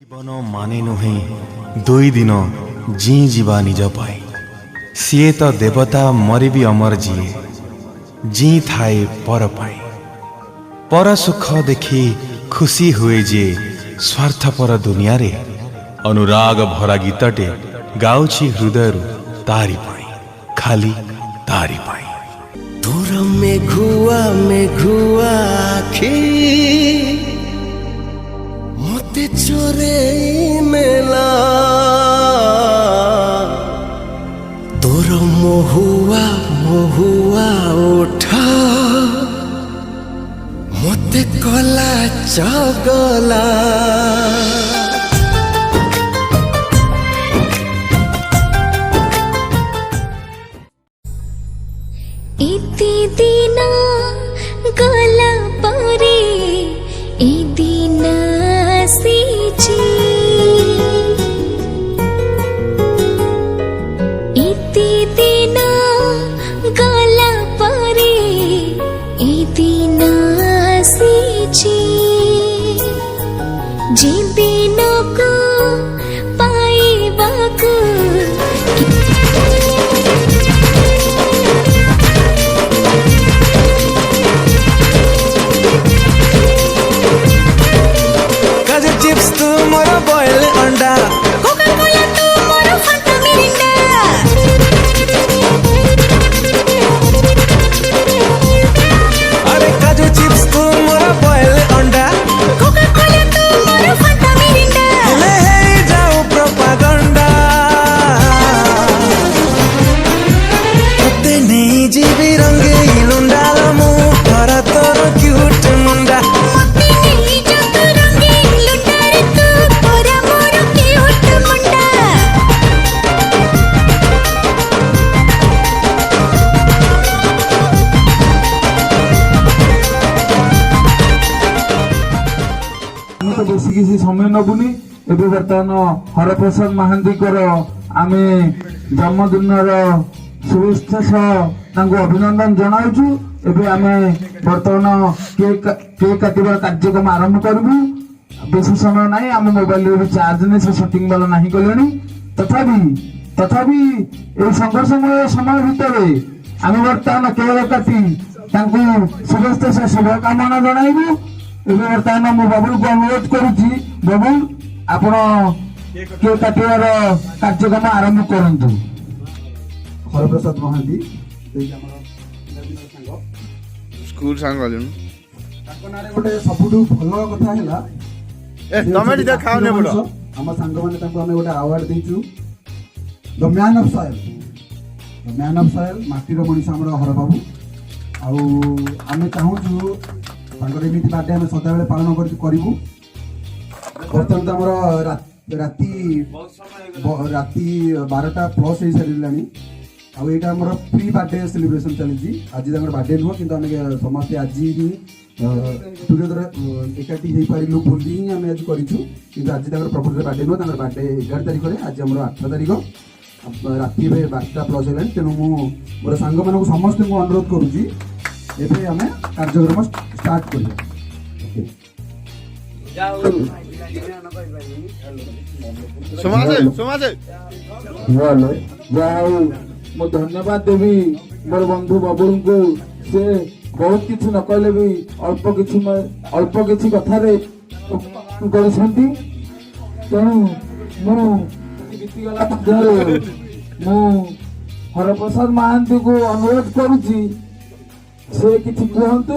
जीवन माने नुहे दुई दिन जी जीवा निज पाए सीए तो देवता मरी भी अमर जीए जी थाए पर पाए पर सुख देखी खुशी हुए जे स्वार्थपर दुनिया रे अनुराग भरा गीतटे गाउछि हृदय तारी पाई खाली तारी पाई। तोर मेघुआ आखि मते चोरे नेला तोर महुआ उठा मते कला चगला इति दिन गला परे ए दिन आसीची इति दिन गला परे ए दिन आसीची जे दिन को पाइबाक चिप्स तू मोर बॉयल अंडा कोका कोला तू मोर फांटा मिरिंडा अरे काजू चिप्स तू मोर बॉयल अंडा कोका कोला तू मोर फांटा मिरिंडा ले हे जाऊ प्रोपागंडा ते नहीं जीवी रंगे लुंडाल मु थरा तोर क्यूट मुंडा मते नहीं जत रंगे लुटारे तू तोरा मोर क्यूट मुंडा तो बेसी किसी समय नबुनी एबे बर्तमान हरप्रसाद महांती आमे जन्मदिन शुभेच्छा सह अभिनंदन जनाऊँ। एबे आमे बर्तमान केक काटिबा कार्यक्रम आरंभ करूँ। बेसी समय ना आम मोबाइल भी चार्ज नहीं से सेटिंग वाला नहीं कले तथापि ये संघर्षमय समय भितर आम बर्तमान केक काटी शुभेच्छा सह शुभकामना जनाइबू। एबे बर्तमान मु बाबुल को अनुरोध करुची बाबुल आपण केक काटिबार कार्यक्रम आरंभ करंतु। हरप्रसाद महांती स्कूल सांग गोटे सबुठु भल कथा हैला तमे दिदा खाओ ने बोलो हम सांग माने तांको हमें गोटे अवार्ड देचु द मैन ऑफ सॉइल माटीर मनीष हमर हर बाबू आमे चाहूछु तांकर एमिति बाटे हम सदा बेले पालन करिबु। बर्तमान हमर राति 12टा प्लस हो सारी आउ यहाँ आम प्री बर्थडे सेलिब्रेशन चली आज बर्थडे नुह कि समस्ते आज ही टुगेदर एकाठी हो पारू बोली ही आम आज करूँ कि आज प्रकृत बर्थडे नुह बर्थडे 11 तारिख में आज आम 8 तारिख राति 12टा प्लस है तेणु मोर सांग मान समस्त अनुरोध करुँगी एबे आम कार्यक्रम स्टार्ट कर मु धन्यवाद देवी मोर बंधु बबुल को से बहुत किसी न कहले भी अल्प किसी कथा करछंती तेणु मु हरप्रसाद महांती को अनुरोध करुची से किसी कहतु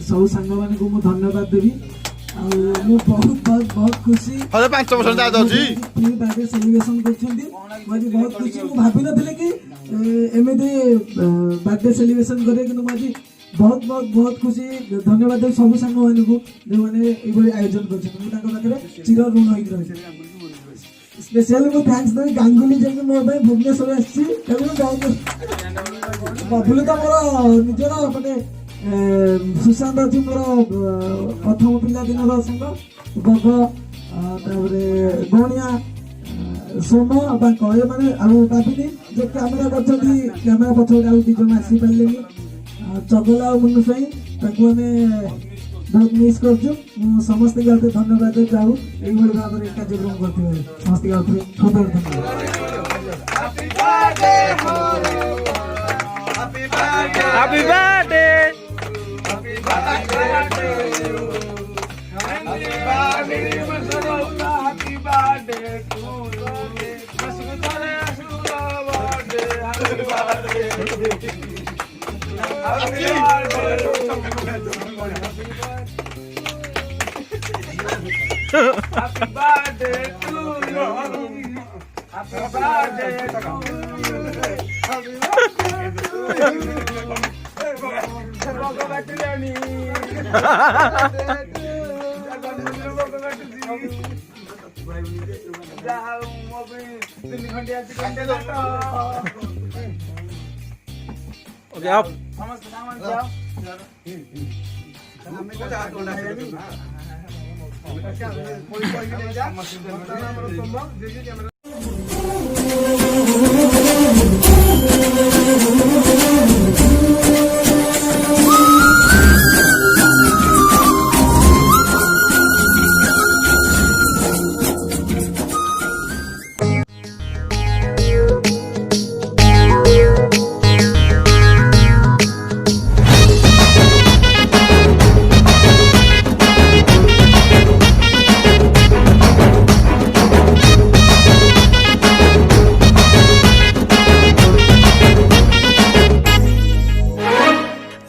सब सांग मान को धन्यवाद देवी बहुत खुशी बर्थडे सेलिब्रेशन करछंती माजी बहुत खुशी मु भाबी नथिले कि एमेदे बर्थडे सेलिब्रेशन करे कि माजी बहुत खुशी धन्यवाद देवी सब सांग मान को जो माने ए बड़ी आयोजन करछन मु ताको पाखरे चिर ऋण होई रहै स्पेशली मु थैंक्स देवी गांगुली जे कि मोर भाई भुवनेश्वर आछि तेनु बहुत बबुल तो मोर निजरा माने सुशांत अच्छी मोर प्रथम पिला दिन संग बग गणिया सोम कहे माने बाबुनी जो कैमेरा करछथि कैमेरा पछोडे आउ दी जण आसी पल्लेनी चगला और मुन्नु साई ताको आमे बहुत मिस करछु समस्त गाते धन्यवाद जाऊ एई भली भाबरे कार्यक्रम करथिबे समस्त गाते खूब धन्यवाद Happy birthday! Happy birthday to you. Happy birthday to you. Happy birthday to you. Happy birthday to you. Happy birthday to you. Okay, up.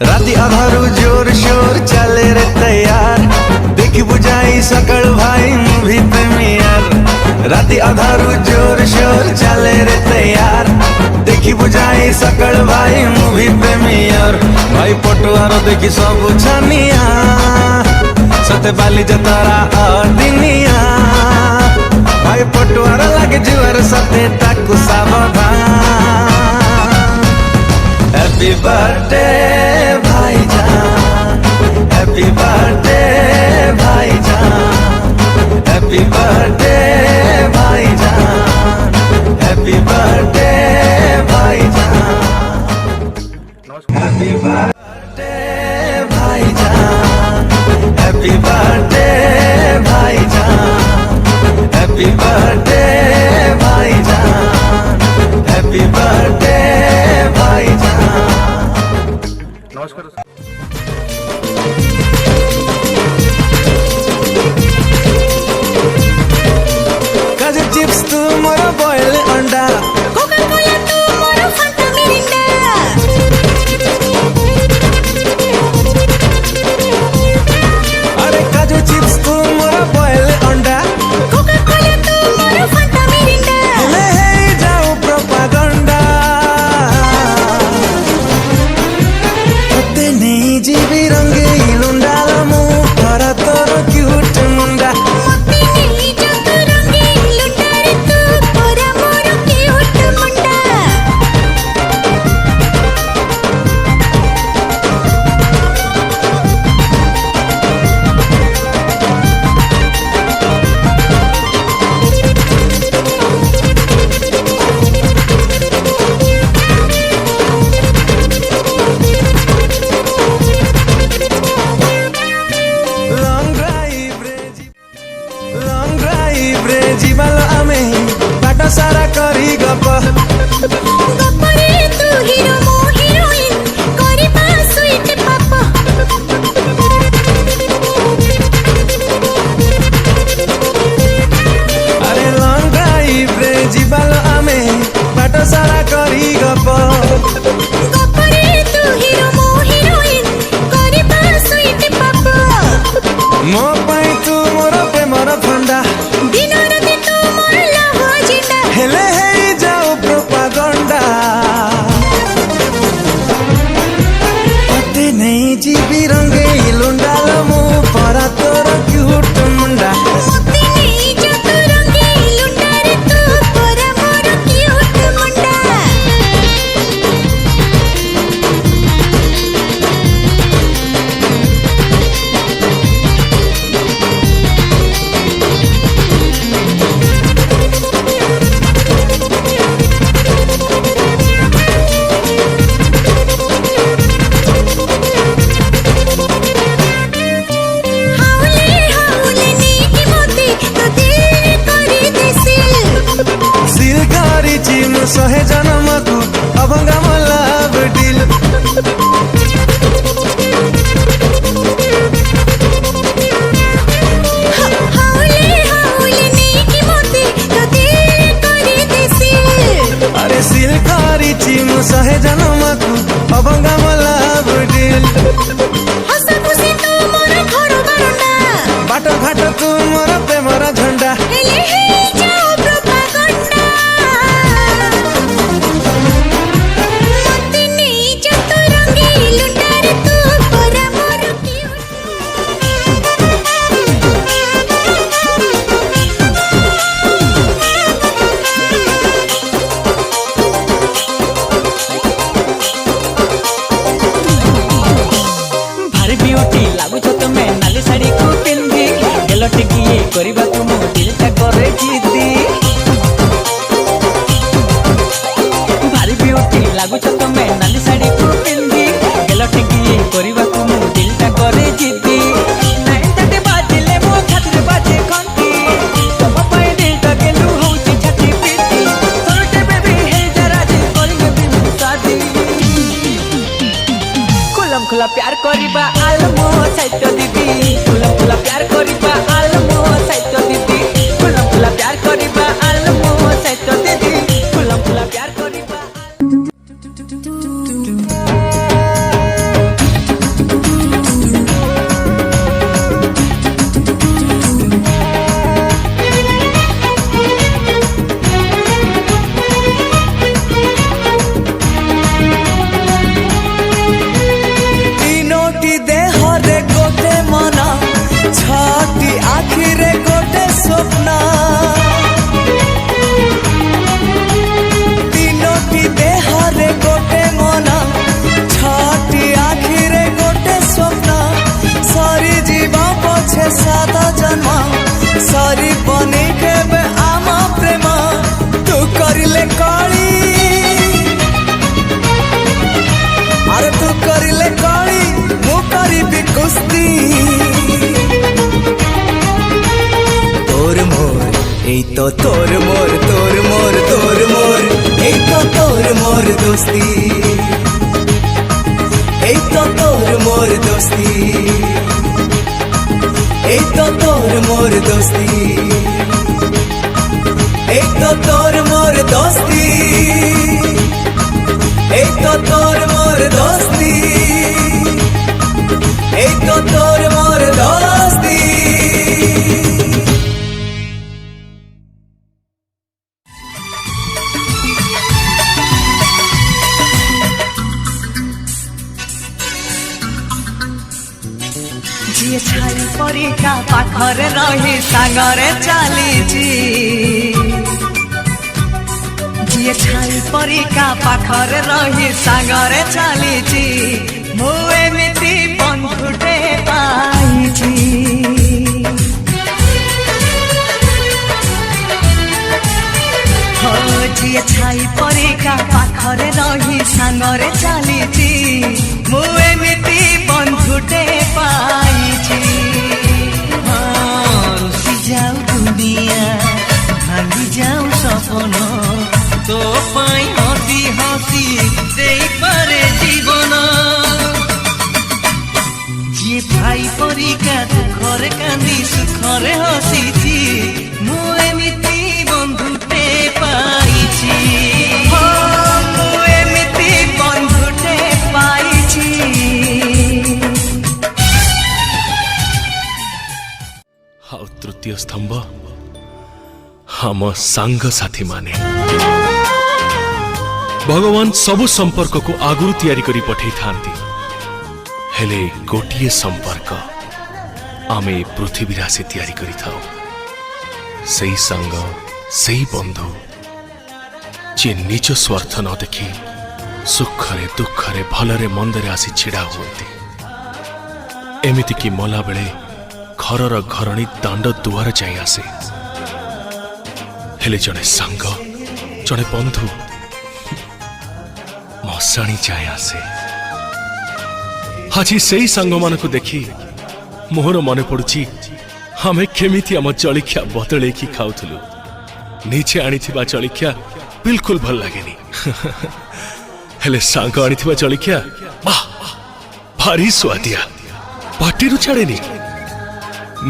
राति अधारू जोर शोर चले रे तैयार देखी बुझाई सकल भाई मूवी प्रीमियर राति अधारू जोर शोर चले रे तैयार देखी बुझाई सकल भाई मूवी प्रीमियर भाई पटुआर देखी सब छानिया सते बाली जतारा अदिनिया भाई पटुआर लागे जुआर सते ताकू सावधान Happy birthday भाईजान Happy birthday भाईजान Happy birthday भाईजान Happy birthday भाईजान Happy birthday भाईजान Happy birthday भाईजान Happy birthday भाईजान Happy birthday भाईजान नमस्कार काजू चिप्स तू मोर बॉयल अंडा कोका-कोला तू मोर फांटा मिरिंडा अरे काजू चिप्स तू मोर बॉयल अंडा कोका-कोला तू मोर फांटा मिरिंडा ले जाऊ प्रोपागंडा तते नहीं जीवी रंगे लुंडाल मुंह पर तोर क्यूट मुंडा मते नहीं जग रंगे लुटारे तू पोरा मोर क्यूट मुंडा लॉन्ग ड्राइव रे जीवालो आमे बाटा सारा करी गप गप्परे तू हीरो मो हीरोइन करिबा स्वीट पापा अरे लॉन्ग ड्राइव रे जीवालो आमे बाटा सारा करी गप गप्परे तू हीरो मो हीरोइन करिबा स्वीट पापा मो पाई तू मोर प्रेमर फंडा दिन राति तू मोर लहो जिंदा हेले हे जाऊ प्रोपागंडा पते नहीं जीवी रंगे लुंडाल मुंह परा तोर क्यूट मुंडा मते नहीं जग रंगे लुटारे तू पोरा मोर क्यूट मुंडा करबा को मो दिलटा करे जिद्दी भारी ब्यूटी लागुछ तमे नाली साड़ी को पिंदी गेलो टिकी करबा को मो दिलटा करे जिद्दी नाइन तटे बाजिले मो खातिर बाजे कंती तब पाए दिलटा गेलु होची छाती पीती सोटे बेबी हे जरा जे करिगे बिनु शादी खुलम खुला प्यार करिबा आलमो साइतो दीदी खुलम खुला प्यार करिबा आलमो साइतो दीदी खुलम खुला प्यार करिबा आलमो साइतो दीदी खुलम खुला प्यार करिबा तीनोटी देहरे गोटे मन छटी आखिरे गोटे स्वप्न तीनोटी देहरे गोटे मन छटी आखिरे गोटे स्वप्न सरी जीवा पछे सात जन्म सरी बनी केबे आम प्रेम तू करिले कली अरे तू करिले कली मु करिबी कुस्ती तोर मोर এই তো তোর মোর তোর মোর তোর মোর এই তো তোর মোর দোস্তি এই তো তোর মোর দোস্তি এই তো তোর মোর দোস্তি এই তো তোর মোর দোস্তি এই তো তোর মোর দোস্তি এই তো তোর মোর দোস্তি जिए छाई परिका पाखरे रही सागरे चलीची जिए छाई परिका पाखरे रही सागरे चलीची मु एमिति बंधुटे पाइची हो जिए छाई परिका पाखरे रही सागरे चलीची मु एमिति बंधुटे पाइची रुसी जाऊ दुनिया भांगी जाऊ सपन तो पाई हसी हसी देई पारे जीवन जी भाई परिका दुखरे कांदी सुखरे हसीची मु एमिति बंधुटे पाइची हो मु एमिति बंधुटे पाइची ଆଉ ତୃତୀୟ ସ୍ତମ୍ଭ ଆମ ସାଙ୍ଗ ସାଥୀ ମାନେ ଭଗବାନ ସବୁ ସମ୍ପର୍କକୁ ଆଗରୁ ତିଆରି କରି ପଠାଇଥାନ୍ତି ହେଲେ ଗୋଟିଏ ସମ୍ପର୍କ ଆମେ ପୃଥିବୀରେ ଆସି ତିଆରି କରିଥାଉ ସେଇ ସାଙ୍ଗ ସେଇ ବନ୍ଧୁ ଯିଏ ନିଜ ସ୍ୱାର୍ଥ ନ ଦେଖି ସୁଖରେ ଦୁଃଖରେ ଭଲରେ ମନ୍ଦରେ ଆସି ଛିଡ଼ା ହୁଅନ୍ତି ଏମିତିକି ମଲା ବେଳେ ଘରର ଘରଣୀ ଦାଣ୍ଡ ଦୁଆର ଯାଇ ଆସେ ହେଲେ ଜଣେ ସାଙ୍ଗ ଜଣେ ବନ୍ଧୁ ମଶାଣି ଯାଇ ଆସେ ଆଜି ସେଇ ସାଙ୍ଗମାନଙ୍କୁ ଦେଖି ମୋର ମନେ ପଡୁଛି ଆମେ କେମିତି ଆମ ଜଳଖିଆ ବଦଳେଇକି ଖାଉଥିଲୁ ନିଜେ ଆଣିଥିବା ଜଳଖିଆ ବିଲକୁଲ ଭଲ ଲାଗେନି ହେଲେ ସାଙ୍ଗ ଆଣିଥିବା ଜଳଖିଆ ଭାରି ସୁଆଦିଆ ପାଟିରୁ ଛାଡ଼େନି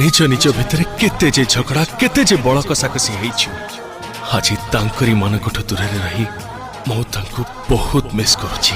ନିଜ ନିଜ ଭିତରେ କେତେ ଯେ ଝଗଡ଼ା କେତେ ଯେ ବଳ କଷାକଷି ହେଇଛୁ ଆଜି ତାଙ୍କରି ମାନଙ୍କଠୁ ଦୂରରେ ରହି ମୁଁ ତାଙ୍କୁ ବହୁତ ମିସ୍ କରୁଛି